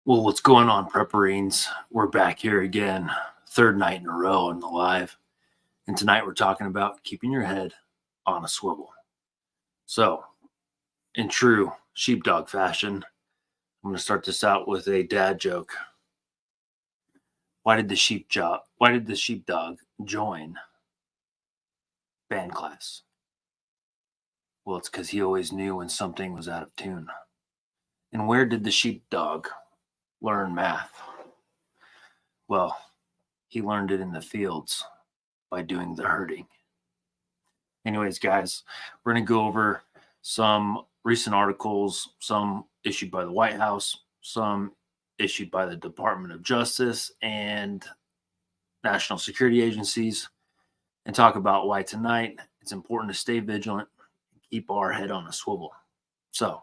Well, what's going on, Prepperines? We're back here again, third night in a row on the live. And tonight we're talking about keeping your head on a swivel. So, in true sheepdog fashion, I'm going to start this out with a dad joke. Why did the sheepdog join band class? Well, it's because he always knew when something was out of tune. And where did the sheepdog learn math? Well, he learned it in the fields by doing the herding. Anyways, guys, we're going to go over some recent articles, some issued by the White House, some issued by the Department of Justice and national security agencies, and talk about why tonight it's important to stay vigilant and keep our head on a swivel. So,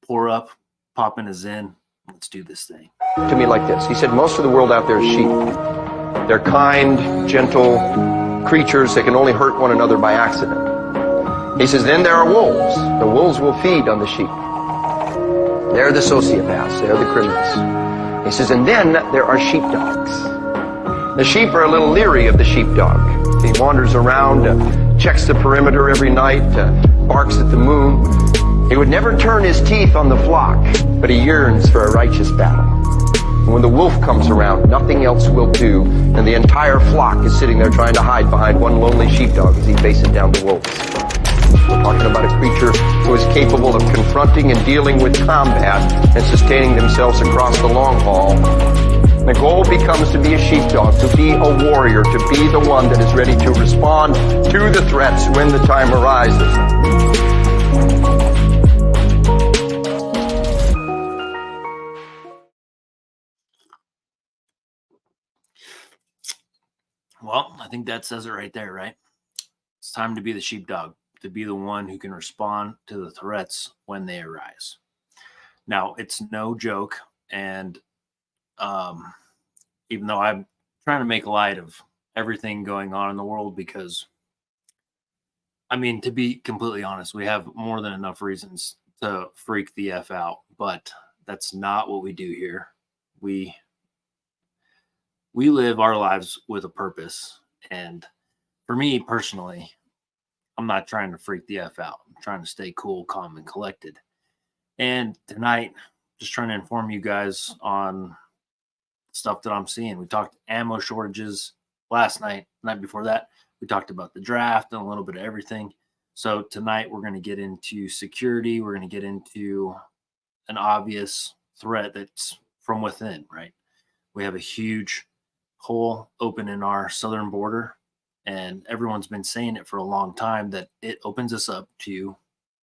pour up, pop in a Zen, let's do this thing. To me like this. He said, most of the world out there is sheep. They're kind, gentle creatures that can only hurt one another by accident. He says, then there are wolves. The wolves will feed on the sheep. They're the sociopaths. They're the criminals. He says, and then there are sheepdogs. The sheep are a little leery of the sheepdog. He wanders around, checks the perimeter every night, barks at the moon. He would never turn his teeth on the flock, but he yearns for a righteous battle. And when the wolf comes around, nothing else will do, and the entire flock is sitting there trying to hide behind one lonely sheepdog as he faces down the wolves. We're talking about a creature who is capable of confronting and dealing with combat and sustaining themselves across the long haul. The goal becomes to be a sheepdog, to be a warrior, to be the one that is ready to respond to the threats when the time arises. Well, I think that says it right there, right? It's time to be the sheepdog, to be the one who can respond to the threats when they arise. Now, it's no joke, and even though I'm trying to make light of everything going on in the world, because, I mean, to be completely honest, we have more than enough reasons to freak the F out, but that's not what we do here. We live our lives with a purpose, and for me personally, I'm not trying to freak the F out. I'm trying to stay cool, calm, and collected. And tonight, just trying to inform you guys on stuff that I'm seeing. We talked ammo shortages last night. Night before that, we talked about the draft and a little bit of everything. So tonight, we're going to get into security. We're going to get into an obvious threat that's from within, right? We have a huge hole open in our southern border, and everyone's been saying it for a long time that it opens us up to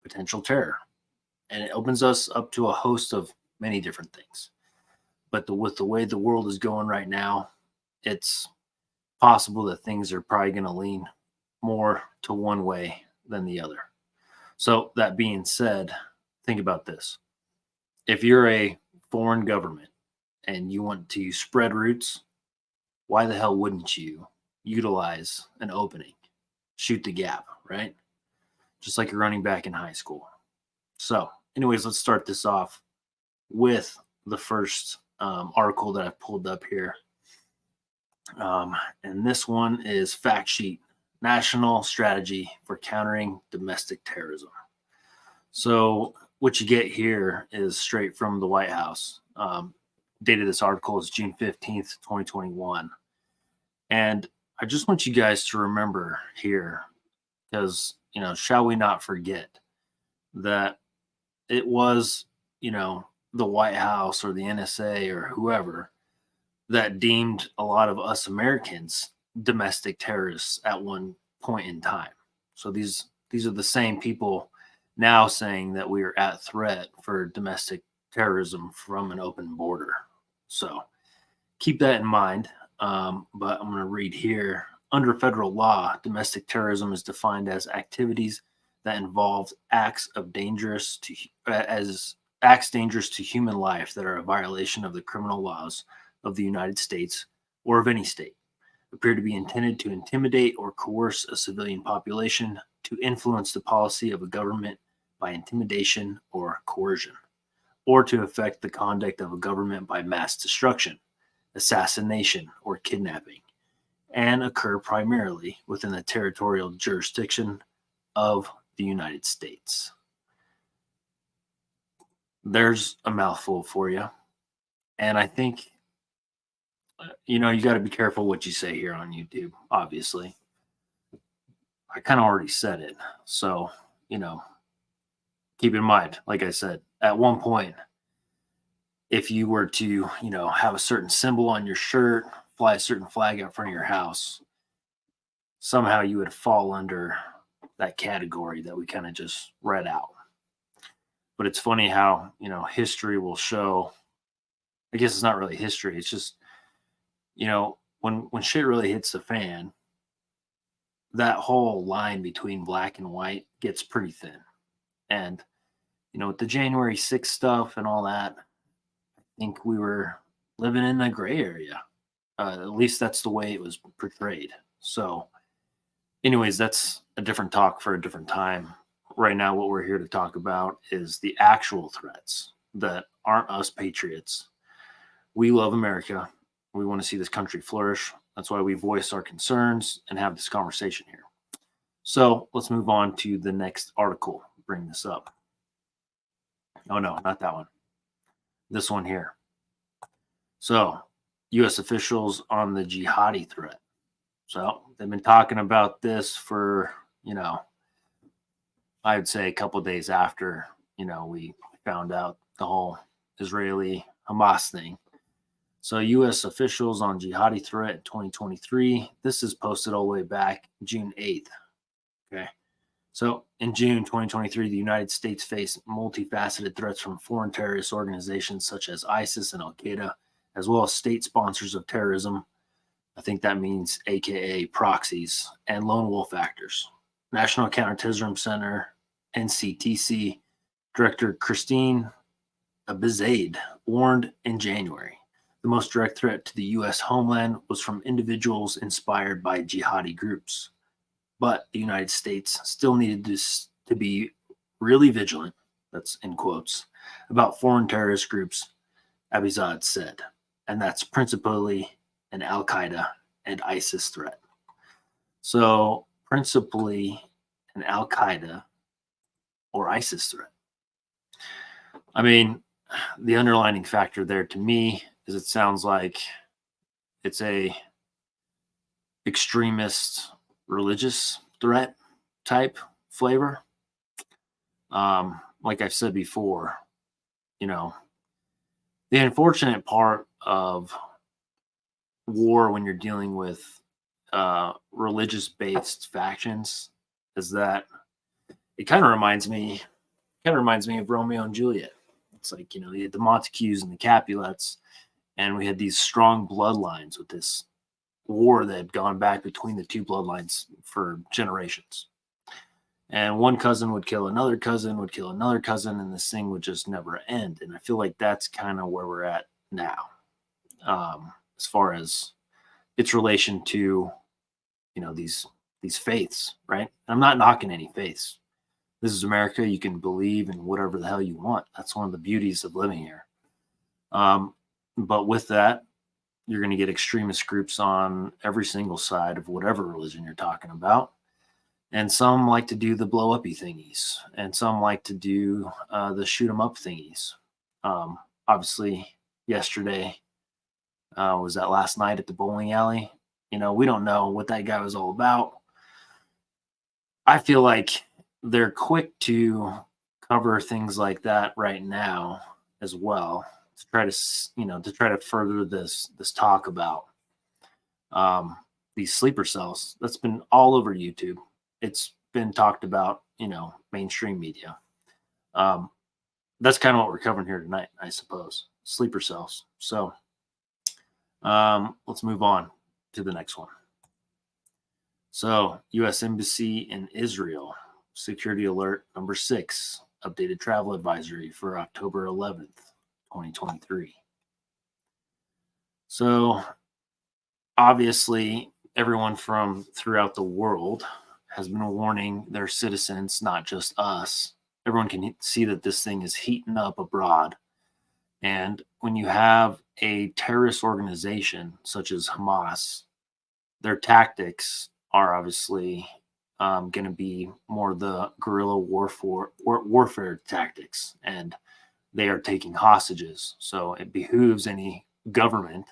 potential terror, and it opens us up to a host of many different things. But with the way the world is going right now, it's possible that things are probably going to lean more to one way than the other. So that being said, think about this. If you're a foreign government and you want to spread roots, why the hell wouldn't you utilize an opening, shoot the gap, right? Just like you're running back in high school. So, anyways, let's start this off with the first article that I've pulled up here. And this one is Fact Sheet, National Strategy for Countering Domestic Terrorism. So what you get here is straight from the White House. Date of this article is June 15th, 2021. And I just want you guys to remember here, because, shall we not forget that it was, the White House or the NSA or whoever that deemed a lot of us Americans domestic terrorists at one point in time. So these are the same people now saying that we are at threat for domestic terrorism from an open border. So keep that in mind. But I'm going to read here. Under federal law, domestic terrorism is defined as activities that involve acts dangerous to human life that are a violation of the criminal laws of the United States or of any state, appear to be intended to intimidate or coerce a civilian population, to influence the policy of a government by intimidation or coercion, or to affect the conduct of a government by mass destruction, assassination, or kidnapping, and occur primarily within the territorial jurisdiction of the United States. There's a mouthful for you. And I think, you got to be careful what you say here on YouTube, obviously. I kind of already said it. So, keep in mind, like I said, at one point, if you were to, have a certain symbol on your shirt, fly a certain flag out front of your house, somehow you would fall under that category that we kind of just read out. But it's funny how, history will show, I guess it's not really history. It's just, when shit really hits the fan, that whole line between black and white gets pretty thin. And, with the January 6th stuff and all that, I think we were living in a gray area. At least that's the way it was portrayed. So, anyways, that's a different talk for a different time. Right now, what we're here to talk about is the actual threats that aren't us patriots. We love America. We want to see this country flourish. That's why we voice our concerns and have this conversation here. So let's move on to the next article. Bring this up. Oh, no, not that one. This one here. So, U.S. officials on the jihadi threat. So they've been talking about this for, I would say a couple of days after, we found out the whole Israeli Hamas thing. So U.S. officials on jihadi threat in 2023. This is posted all the way back June 8th. Okay. So in June 2023, the United States faced multifaceted threats from foreign terrorist organizations such as ISIS and Al-Qaeda, as well as state sponsors of terrorism. I think that means AKA proxies and lone wolf actors. National Counterterrorism Center, NCTC, Director Christine Abizaid warned in January the most direct threat to the U.S. homeland was from individuals inspired by jihadi groups. But the United States still needed to be really vigilant, that's in quotes, about foreign terrorist groups, Abizaid said. And that's principally an Al-Qaeda and ISIS threat. So principally an Al-Qaeda or ISIS threat. I mean, the underlining factor there to me is it sounds like it's a extremist religious threat type flavor. Like I've said before, the unfortunate part of war when you're dealing with religious-based factions is that it kind of reminds me of Romeo and Juliet. It's like, you had the Montagues and the Capulets, and we had these strong bloodlines with this war that had gone back between the two bloodlines for generations. And one cousin would kill another cousin, and this thing would just never end. And I feel like that's kind of where we're at now, as far as its relation to, these faiths, right? I'm not knocking any faiths. This is America. You can believe in whatever the hell you want. That's one of the beauties of living here. But with that, you're going to get extremist groups on every single side of whatever religion you're talking about. And some like to do the blow uppy thingies, and some like to do the shoot 'em up thingies. Obviously, yesterday was that last night at the bowling alley. We don't know what that guy was all about. I feel like they're quick to cover things like that right now as well, to try to further this talk about these sleeper cells. That's been all over YouTube. It's been talked about, mainstream media. That's kind of what we're covering here tonight, I suppose. Sleeper cells. So let's move on to the next one. So, U.S. Embassy in Israel, security alert number 6, updated travel advisory for October 11th, 2023. So, obviously, everyone from throughout the world has been warning their citizens, not just us. Everyone can see that this thing is heating up abroad. And when you have a terrorist organization such as Hamas, their tactics are obviously going to be more the guerrilla warfare tactics, and they are taking hostages. So it behooves any government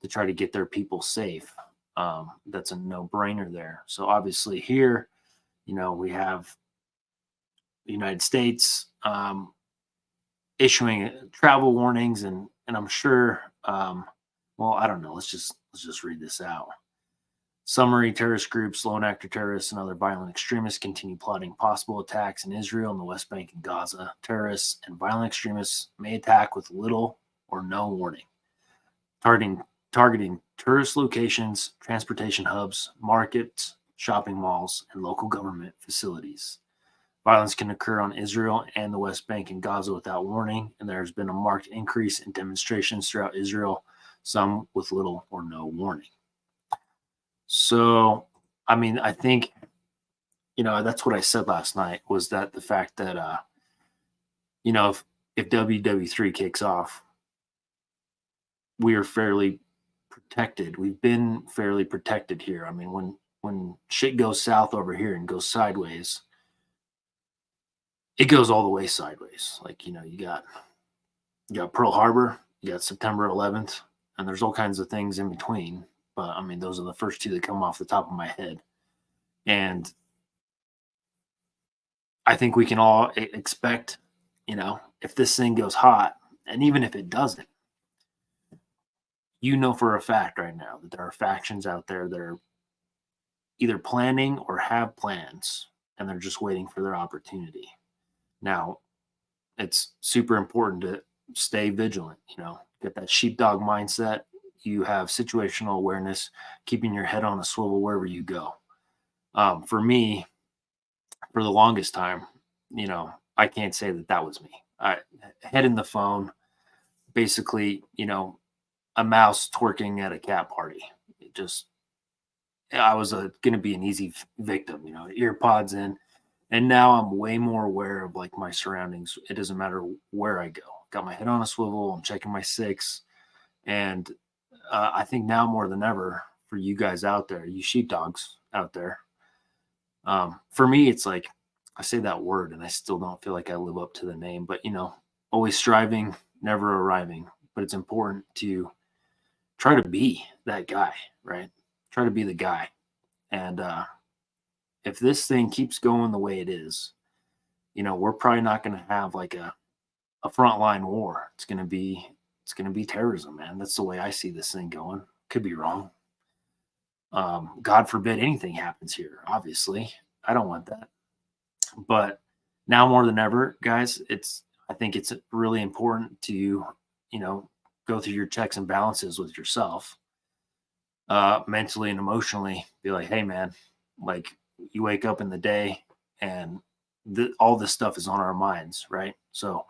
to try to get their people safe. That's a no-brainer there. So obviously here, we have the United States issuing travel warnings, and I'm sure. Well, I don't know. Let's just read this out. Summary: terrorist groups, lone actor terrorists, and other violent extremists continue plotting possible attacks in Israel and the West Bank and Gaza. Terrorists and violent extremists may attack with little or no warning, targeting targeting tourist locations, transportation hubs, markets, shopping malls, and local government facilities. Violence can occur on Israel and the West Bank and Gaza without warning, and there has been a marked increase in demonstrations throughout Israel, some with little or no warning. So, I mean, I think, that's what I said last night, was that the fact that, if WW3 kicks off, we are fairly protected. We've been fairly protected here. I mean, when shit goes south over here and goes sideways, it goes all the way sideways. Like, you got Pearl Harbor, you got September 11th, and there's all kinds of things in between. But I mean, those are the first two that come off the top of my head. And I think we can all expect, if this thing goes hot, and even if it doesn't, for a fact right now that there are factions out there that are either planning or have plans, and they're just waiting for their opportunity. Now, it's super important to stay vigilant, get that sheepdog mindset. You have situational awareness, keeping your head on a swivel wherever you go. For me, for the longest time, I can't say that was me. I head in the phone, basically, a mouse twerking at a cat party. I was going to be an easy victim, ear pods in. And now I'm way more aware of like my surroundings. It doesn't matter where I go. Got my head on a swivel. I'm checking my six. And I think now more than ever, for you guys out there, you sheepdogs out there, for me, it's like, I say that word and I still don't feel like I live up to the name, but always striving, never arriving. But it's important to try to be that guy, right? Try to be the guy. And if this thing keeps going the way it is, we're probably not going to have like a frontline war. It's going to be terrorism, man. That's the way I see this thing going. Could be wrong. God forbid anything happens here. Obviously, I don't want that. But now more than ever, guys, I think it's really important to, go through your checks and balances with yourself, mentally and emotionally. Be like, hey, man, like you wake up in the day and all this stuff is on our minds, right? So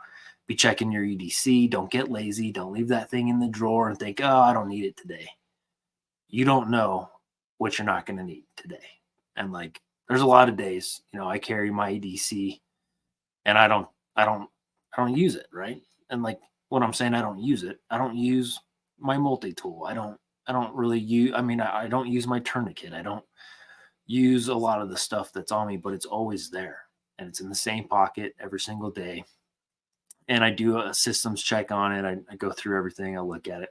be checking your EDC. Don't get lazy. Don't leave that thing in the drawer and think, oh, I don't need it today. You don't know what you're not going to need today. And like, there's a lot of days, I carry my EDC and I don't use it, right? And like what I'm saying, I don't use it. I don't use my multi-tool. I don't really use, I don't use my tourniquet. I don't use a lot of the stuff that's on me, but it's always there and it's in the same pocket every single day. And I do a systems check on it. I go through everything. I look at it.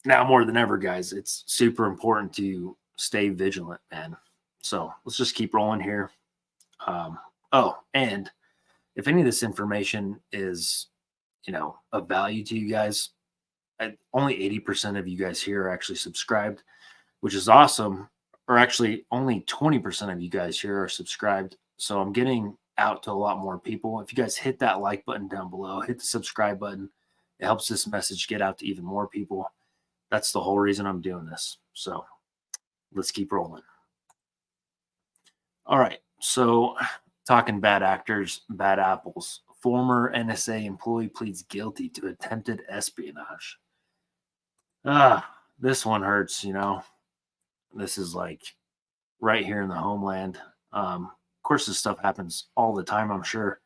Now more than ever, guys, it's super important to stay vigilant, man. So let's just keep rolling here. And if any of this information is, of value to you guys, only 80% of you guys here are actually subscribed, which is awesome. Or actually, only 20% of you guys here are subscribed. So I'm getting out to a lot more people. If you guys hit that like button down below, hit the subscribe button, it helps this message get out to even more people. That's the whole reason I'm doing this. So let's keep rolling. All right. So talking bad actors, bad apples. Former NSA employee pleads guilty to attempted espionage. This one hurts, This is like right here in the homeland. Of course, this stuff happens all the time, I'm sure.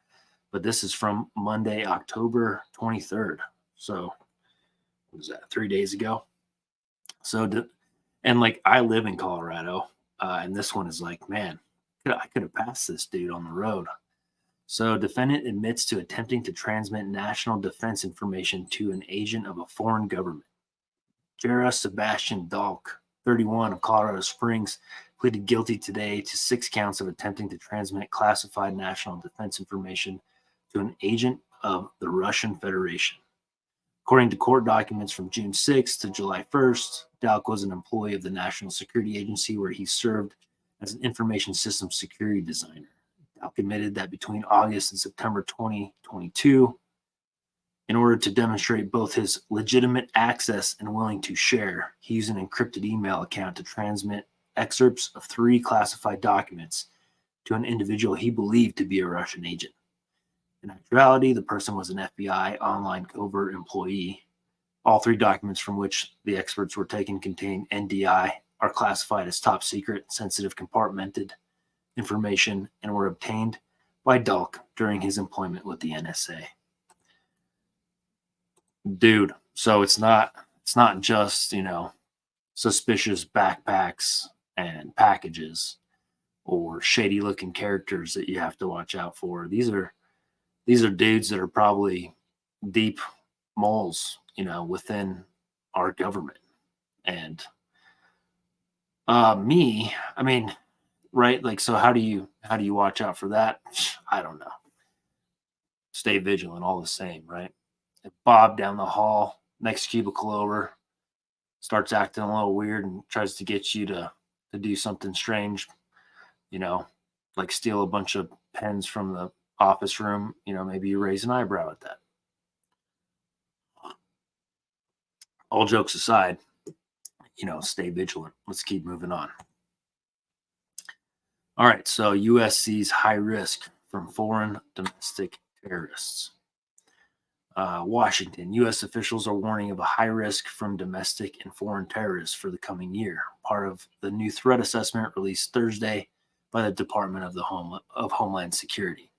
but this is from Monday, October 23rd. So, what was that, 3 days ago? So, and like I live in Colorado, and this one is like, man, I could have passed this dude on the road. So, defendant admits to attempting to transmit national defense information to an agent of a foreign government. Jera Sebastian Dalk, 31, of Colorado Springs, pleaded guilty today to 6 counts of attempting to transmit classified national defense information to an agent of the Russian Federation. According to court documents from June 6th to July 1st, Dalk was an employee of the National Security Agency where he served as an information systems security designer. Dalk admitted that between August and September 2022, in order to demonstrate both his legitimate access and willing to share, he used an encrypted email account to transmit excerpts of 3 classified documents to an individual he believed to be a Russian agent. In actuality, the person was an FBI online covert employee. All 3 documents from which the excerpts were taken contain NDI, are classified as top secret, sensitive, compartmented information, and were obtained by Dalk during his employment with the NSA. Dude, so it's not just, suspicious backpacks and packages or shady looking characters that you have to watch out for. These are dudes that are probably deep moles, within our government. And right? Like, so how do you watch out for that? I don't know. Stay vigilant all the same, right? If Bob down the hall, next cubicle over, starts acting a little weird and tries to get you to do something strange, like steal a bunch of pens from the office room, maybe you raise an eyebrow at that. All jokes aside, stay vigilant. Let's keep moving on. All right, so U.S. sees high risk from foreign domestic terrorists. Washington, U.S. officials are warning of a high risk from domestic and foreign terrorists for the coming year, part of the new threat assessment released Thursday by the Department of Homeland Security.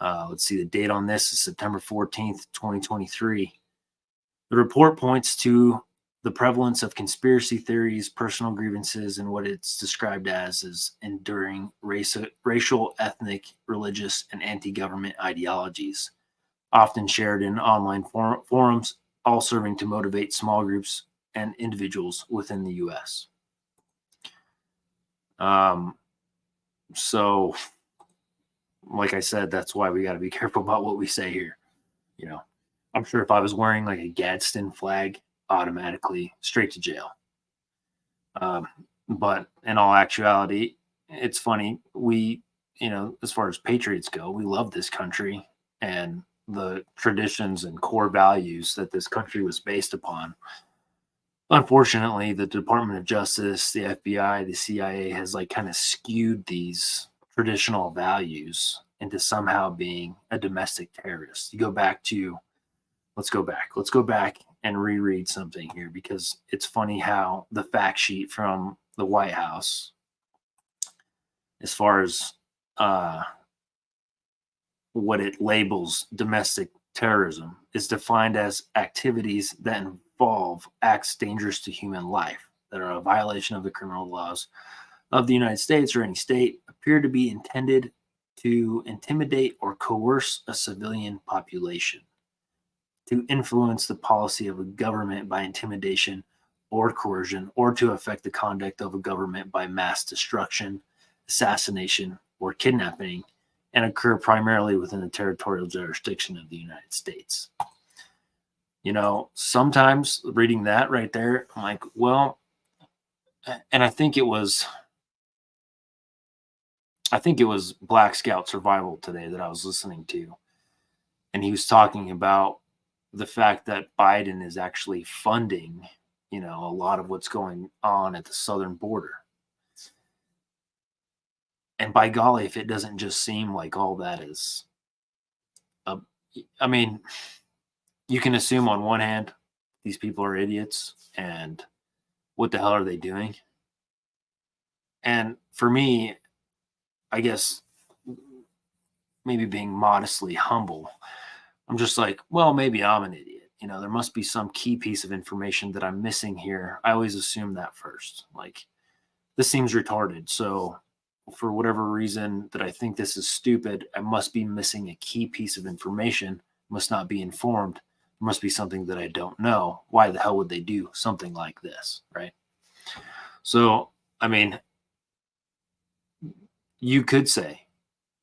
Let's see, the date on this is September 14th, 2023. The report points to the prevalence of conspiracy theories, personal grievances, and what it's described as enduring racial, ethnic, religious, and anti-government ideologies, often shared in online forums, all serving to motivate small groups and individuals within the U.S. So, like I said, that's why we got to be careful about what we say here. I'm sure if I was wearing like a Gadsden flag, automatically straight to jail. But in all actuality, it's funny. We, as far as patriots go, we love this country and the traditions and core values that this country was based upon. Unfortunately, the Department of Justice, the FBI, the CIA has kind of skewed these traditional values into somehow being a domestic terrorist. Let's go back and reread something here, because it's funny how the fact sheet from the White House, as far as what it labels domestic terrorism, is defined as activities that involve acts dangerous to human life that are a violation of the criminal laws of the United States or any state, appear to be intended to intimidate or coerce a civilian population, to influence the policy of a government by intimidation or coercion, or to affect the conduct of a government by mass destruction, assassination, or kidnapping, and occur primarily within the territorial jurisdiction of the United States. Sometimes reading that right there, I'm like, well, and I think it was Black Scout Survival today that I was listening to, and he was talking about the fact that Biden is actually funding, a lot of what's going on at the southern border. And by golly, if it doesn't just seem like all that is, you can assume on one hand, these people are idiots and what the hell are they doing? And for me, I guess maybe being modestly humble. I'm just like, well, maybe I'm an idiot. There must be some key piece of information that I'm missing here. I always assume that first. Like, this seems retarded. So, for whatever reason that I think this is stupid, I must be missing a key piece of information, must not be informed. There must be something that I don't know. Why the hell would they do something like this? Right. So, I mean, you could say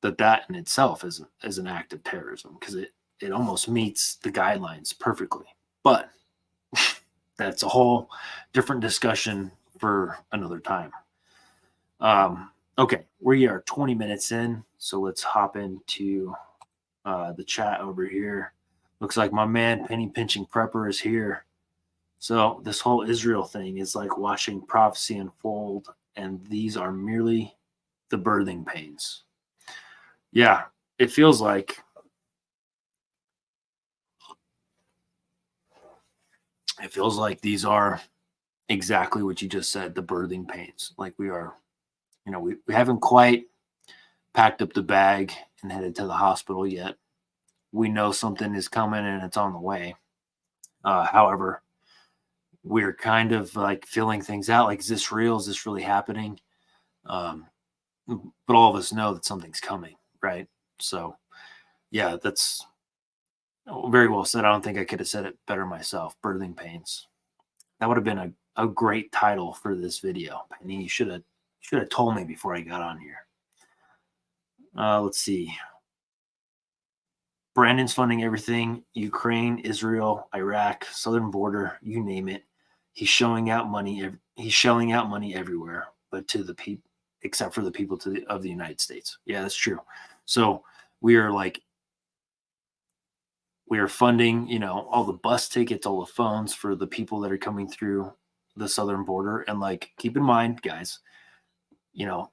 that in itself is an act of terrorism because it almost meets the guidelines perfectly. But that's a whole different discussion for another time. Okay, we are 20 minutes in, so let's hop into the chat over here. Looks like my man Penny Pinching Prepper is here. So this whole Israel thing is like watching prophecy unfold, and these are merely the birthing pains. Yeah, it feels like these are exactly what you just said, the birthing pains. Like we are, we haven't quite packed up the bag and headed to the hospital yet. We know something is coming and it's on the way. However, we're kind of like filling things out. Like, is this real? Is this really happening? Um, but all of us know that something's coming, right? So, yeah, that's very well said. I don't think I could have said it better myself. Birthing pains. That would have been a great title for this video. Penny, you should have told me before I got on here. Let's see. Brandon's funding everything: Ukraine, Israel, Iraq, southern border, you name it. He's showing out money. He's shelling out money everywhere, but to the people, except for the people of the United States. Yeah, that's true. So we are funding, all the bus tickets, all the phones for the people that are coming through the southern border. And like, keep in mind, guys,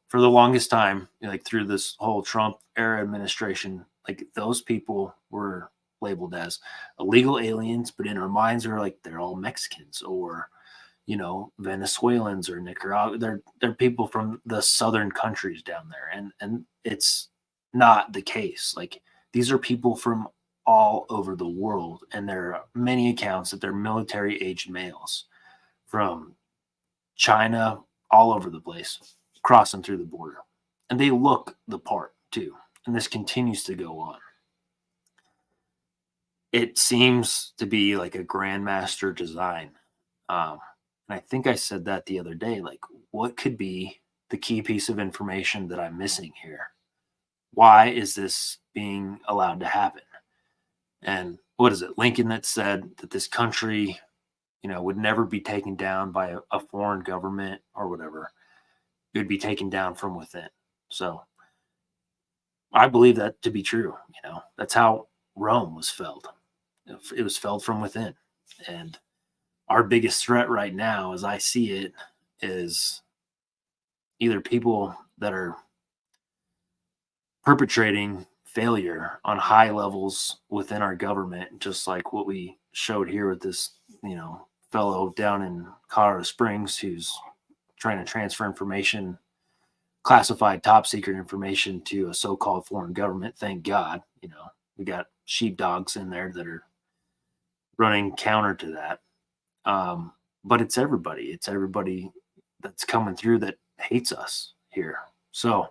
for the longest time, like through this whole Trump era administration, like those people were labeled as illegal aliens, but in our minds are like they're all Mexicans or Venezuelans or Nicaragua. They're people from the southern countries down there, and it's not the case. Like, these are people from all over the world, and there are many accounts that they're military aged males from China, all over the place, crossing through the border. And they look the part too. And this continues to go on. It seems to be like a grandmaster design. And I think I said that the other day. Like, what could be the key piece of information that I'm missing here? Why is this being allowed to happen? And what is it? Lincoln that said that this country, would never be taken down by a foreign government or whatever. It would be taken down from within. So I believe that to be true. That's how Rome was felled. It was felled from within. And our biggest threat right now, as I see it, is either people that are perpetrating failure on high levels within our government, just like what we showed here with this, fellow down in Colorado Springs who's trying to transfer information, classified top secret information, to a so-called foreign government. Thank God, we got sheepdogs in there that are running counter to that. But it's everybody. It's everybody that's coming through that hates us here. So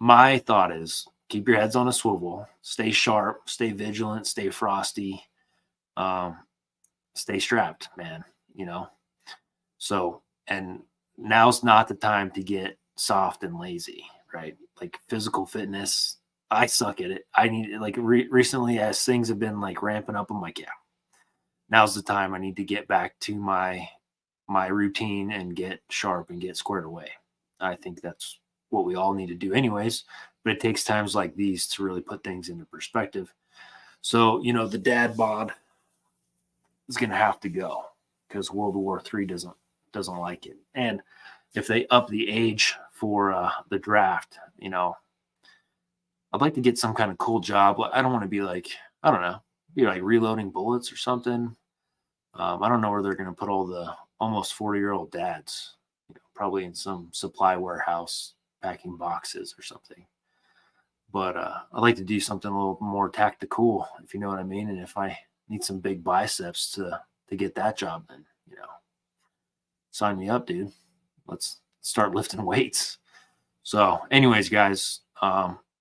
my thought is keep your heads on a swivel, stay sharp, stay vigilant, stay frosty, stay strapped, man. So, and now's not the time to get soft and lazy, right? Like physical fitness, I suck at it. I need, like, recently as things have been like ramping up, I'm like, yeah, now's the time I need to get back to my routine and get sharp and get squared away. I think that's what we all need to do anyways, but it takes times like these to really put things into perspective. So, the dad bod is going to have to go because World War III doesn't like it. And if they up the age for the draft, I'd like to get some kind of cool job. I don't want to be like, I don't know, be like reloading bullets or something. I don't know where they're going to put all the almost 40-year-old dads, probably in some supply warehouse packing boxes or something. But I like to do something a little more tactical, if you know what I mean. And if I need some big biceps to get that job, then, you know, sign me up, dude. Let's start lifting weights. So anyways, guys,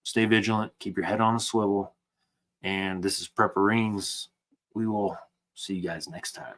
stay vigilant, keep your head on a swivel. And this is Prepperines. We will see you guys next time.